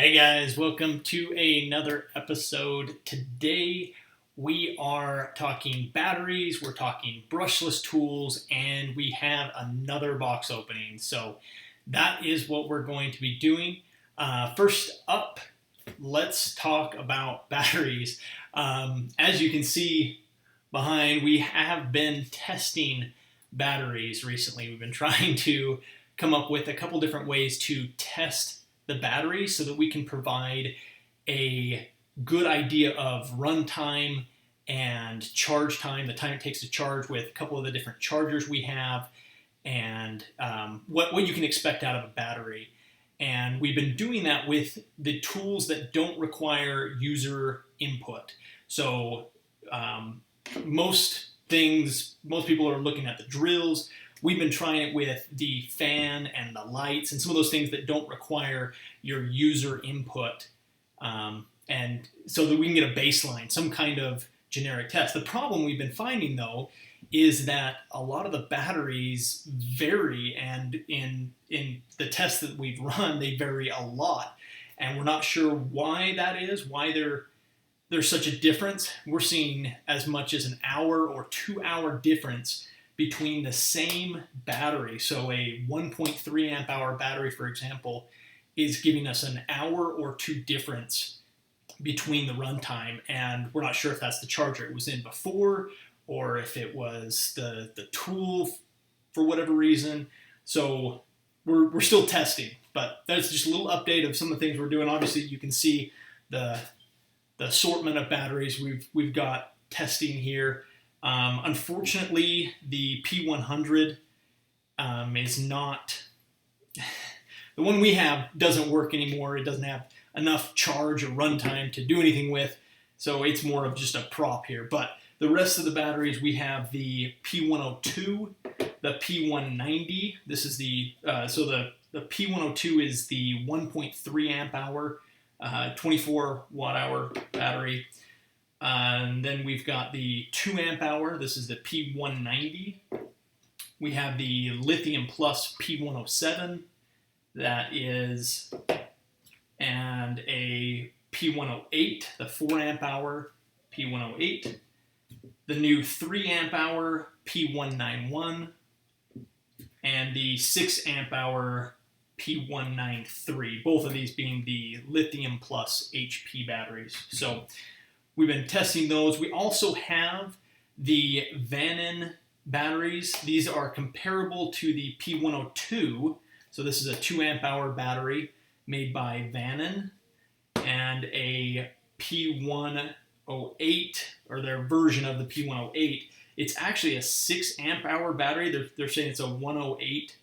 Hey guys, welcome to another episode. Today we are talking batteries, we're talking brushless tools, and we have another box opening. So that is what we're going to be doing. First up, let's talk about batteries. As you can see behind, we have been testing batteries recently. We've been trying to come up with a couple different ways to test the battery so that we can provide a good idea of runtime and charge time, the time it takes to charge with a couple of the different chargers we have, and what you can expect out of a battery. And we've been doing that with the tools that don't require user input. So most people are looking at the drills. We've been trying it with the fan and the lights and some of those things that don't require your user input, and so that we can get a baseline, some kind of generic test. The problem we've been finding, though, is that a lot of the batteries vary, and in the tests that we've run, they vary a lot, and we're not sure why that is, why there's such a difference. We're seeing as much as an hour or 2 hour difference between the same battery. So a 1.3 amp hour battery, for example, is giving us an hour or two difference between the runtime, and we're not sure if that's the charger it was in before or if it was the tool for whatever reason. So we're still testing, but that's just a little update of some of the things we're doing. Obviously, you can see the assortment of batteries we've got testing here. Unfortunately, the P100 is not, the one we have doesn't work anymore. It doesn't have enough charge or runtime to do anything with, so it's more of just a prop here. But the rest of the batteries, we have the P102, the P190. This is the P102 is the 1.3 amp hour, 24 watt hour battery. And then we've got the 2 amp hour. This is the P190. We have the Lithium Plus P107. That is, and a P108, the 4 amp hour P108. The new 3 amp hour P191. And the 6 amp hour P193. Both of these being the Lithium Plus HP batteries. So we've been testing those. We also have the Vanin batteries. These are comparable to the P102. So this is a 2 amp hour battery made by Vanin, and a P108, or their version of the P108. It's actually a 6 amp hour battery. They're saying it's a 108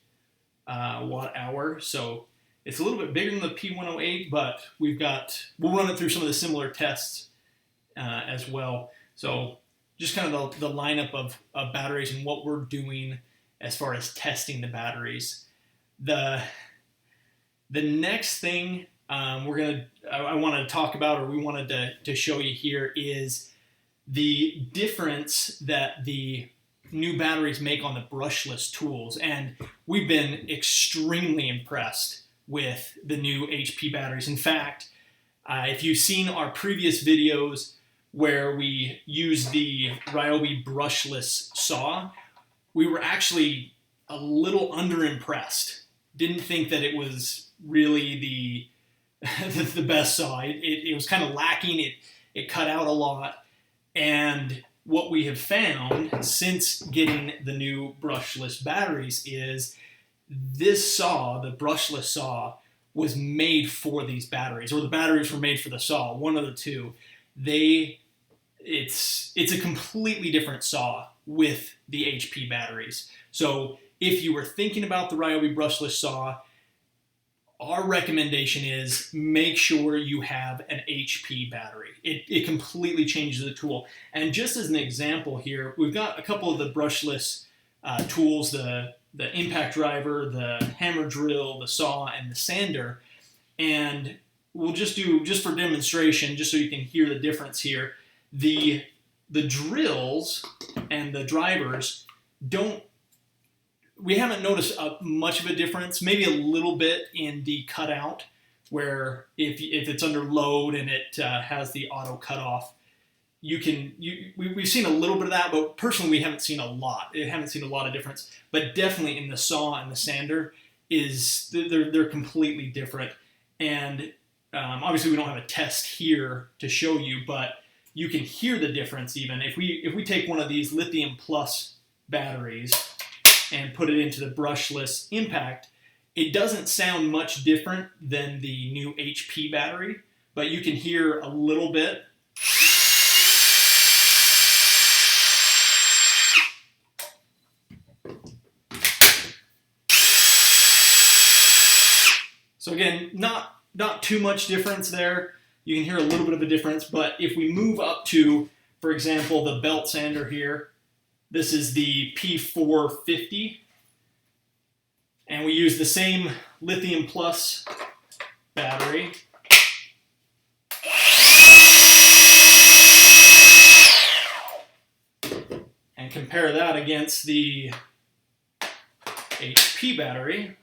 watt hour. So it's a little bit bigger than the P108, but we'll run it through some of the similar tests as well. So just kind of the lineup of batteries and what we're doing as far as testing the batteries. The next thing I want to talk about, or we wanted to show you here, is the difference that the new batteries make on the brushless tools. And we've been extremely impressed with the new HP batteries. In fact, if you've seen our previous videos where we used the Ryobi brushless saw, we were actually a little underimpressed. Didn't think that it was really the best saw. It was kind of lacking. It cut out a lot. And what we have found since getting the new brushless batteries is this saw, the brushless saw, was made for these batteries, or the batteries were made for the saw, one of the two. It's a completely different saw with the HP batteries. So if you were thinking about the Ryobi brushless saw, our recommendation is make sure you have an HP battery. It completely changes the tool. And just as an example here, we've got a couple of the brushless tools, the impact driver, the hammer drill, the saw, and the sander. And we'll just for demonstration, just so you can hear the difference here, the drills and the drivers we haven't noticed much of a difference, maybe a little bit in the cutout where if it's under load and it has the auto cutoff, we've seen a little bit of that, but personally we haven't seen a lot. I haven't seen a lot of difference, but definitely in the saw and the sander they're completely different. And obviously we don't have a test here to show you, but you can hear the difference even. If we take one of these lithium plus batteries and put it into the brushless impact, it doesn't sound much different than the new HP battery, but you can hear a little bit. So again, not too much difference there. You can hear a little bit of a difference, but if we move up to, for example, the belt sander here, this is the P450, and we use the same lithium plus battery. And compare that against the HP battery.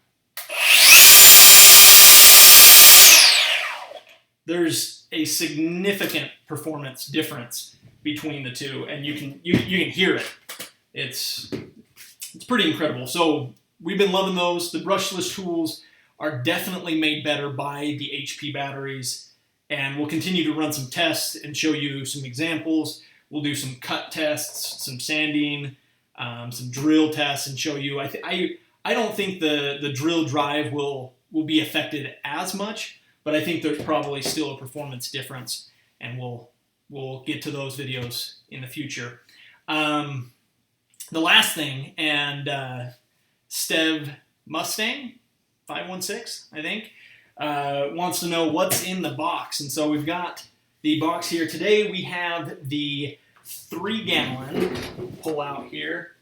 There's a significant performance difference between the two, and you can hear it. It's pretty incredible. So we've been loving those. The brushless tools are definitely made better by the HP batteries, and we'll continue to run some tests and show you some examples. We'll do some cut tests, some sanding, some drill tests, and show you. I don't think the drill drive will be affected as much, but I think there's probably still a performance difference, and we'll get to those videos in the future. The last thing, and Stev Mustang 516, I think, wants to know what's in the box, and so we've got the box here. Today we have the 3-gallon. Pull out here.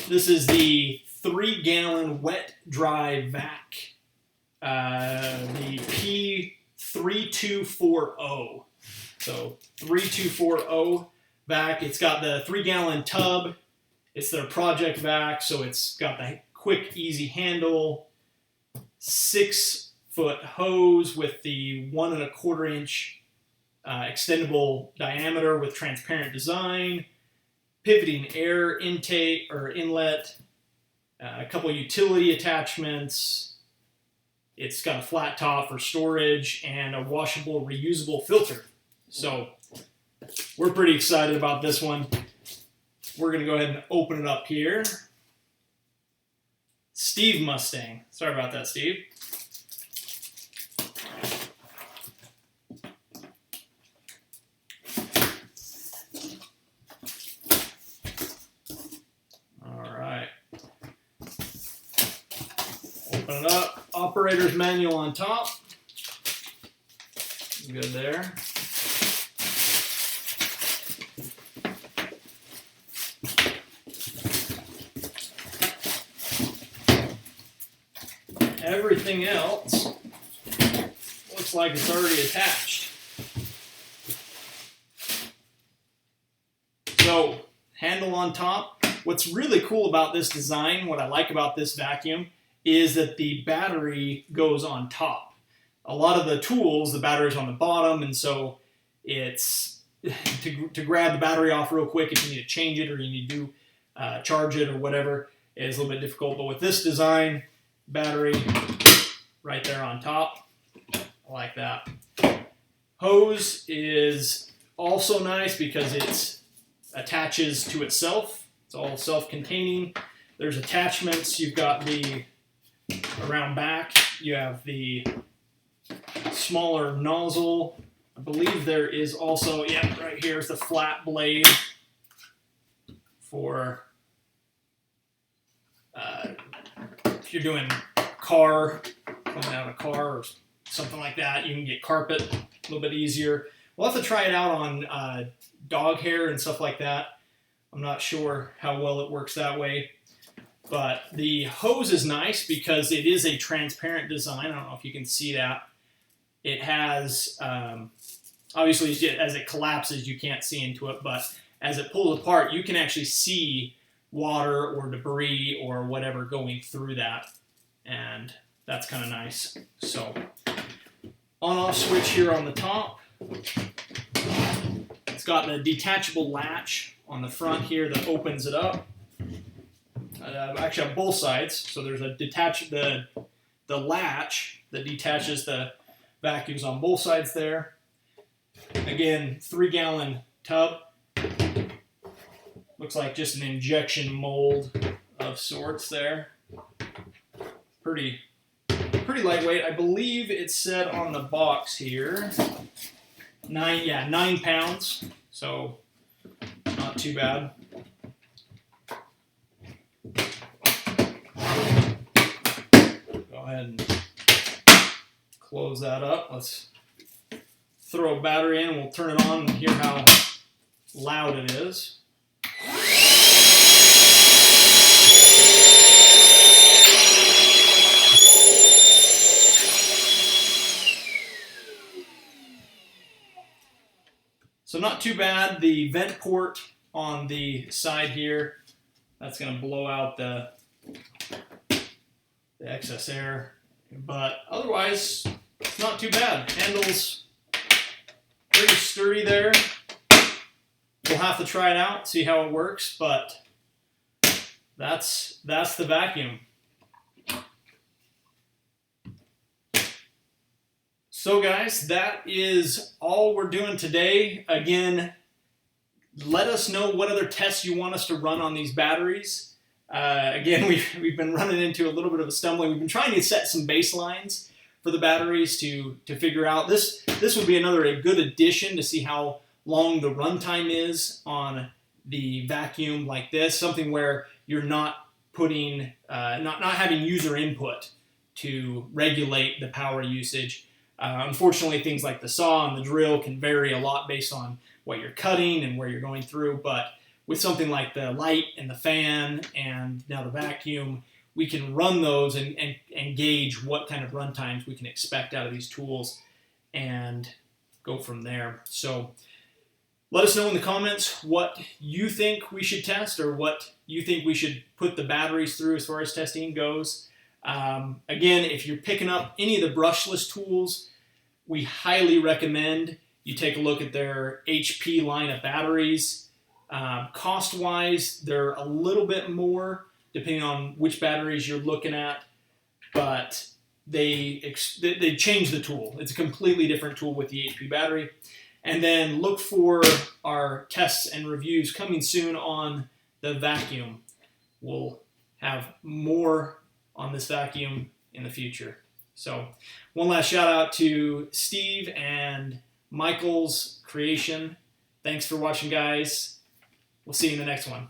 This is the 3-gallon wet dry vac, the P3240. So 3240 vac. It's got the 3-gallon tub. It's their project vac, so it's got the quick, easy handle. 6-foot hose with the 1 1/4 inch extendable diameter with transparent design. Pivoting air intake or inlet. A couple utility attachments. It's got a flat top for storage and a washable, reusable filter. So we're pretty excited about this one. We're going to go ahead and open it up here. Steve Mustang. Sorry about that, Steve. Open it up. Operator's manual on top. Good there. Everything else looks like it's already attached. So, handle on top. What's really cool about this design, what I like about this vacuum, is that the battery goes on top. A lot of the tools, the battery's on the bottom, and so it's to grab the battery off real quick if you need to change it or you need to charge it or whatever is a little bit difficult. But with this design, battery right there on top. I like that. Hose is also nice because it attaches to itself. It's all self-containing. There's attachments. You've got the around back. You have the smaller nozzle. I believe there is also, yeah, right here is the flat blade for if you're doing car, cleaning out a car or something like that, you can get carpet a little bit easier. We'll have to try it out on dog hair and stuff like that. I'm not sure how well it works that way. But the hose is nice because it is a transparent design. I don't know if you can see that. It has, obviously as it collapses you can't see into it, but as it pulls apart you can actually see water or debris or whatever going through that. and that's kind of nice. So on-off switch here on the top. It's got the detachable latch on the front here that opens it up. Actually on both sides, so there's a the latch that detaches the vacuums on both sides there. Again, 3-gallon tub. Looks like just an injection mold of sorts there. Pretty lightweight. I believe it said on the box here 9 pounds, so not too bad. Go ahead and close that up. Let's throw a battery in and we'll turn it on and hear how loud it is. So not too bad. The vent port on the side here, that's going to blow out the excess air. But otherwise, it's not too bad. Handles pretty sturdy there. We'll have to try it out, see how it works, but that's the vacuum. So guys, that is all we're doing today. Again, let us know what other tests you want us to run on these batteries. Again, we've been running into a little bit of a stumbling. We've been trying to set some baselines for the batteries to figure out. This would be a good addition to see how long the runtime is on the vacuum like this. Something where you're not putting, not having user input to regulate the power usage. Unfortunately, things like the saw and the drill can vary a lot based on what you're cutting and where you're going through. But with something like the light and the fan and now the vacuum, we can run those and gauge what kind of run times we can expect out of these tools and go from there. So let us know in the comments what you think we should test or what you think we should put the batteries through as far as testing goes. Again, if you're picking up any of the brushless tools, we highly recommend you take a look at their HP line of batteries. Cost-wise, they're a little bit more depending on which batteries you're looking at, but they change the tool. It's a completely different tool with the HP battery. And then look for our tests and reviews coming soon on the vacuum. We'll have more on this vacuum in the future. So one last shout out to Steve and Michael's creation. Thanks for watching, guys. We'll see you in the next one.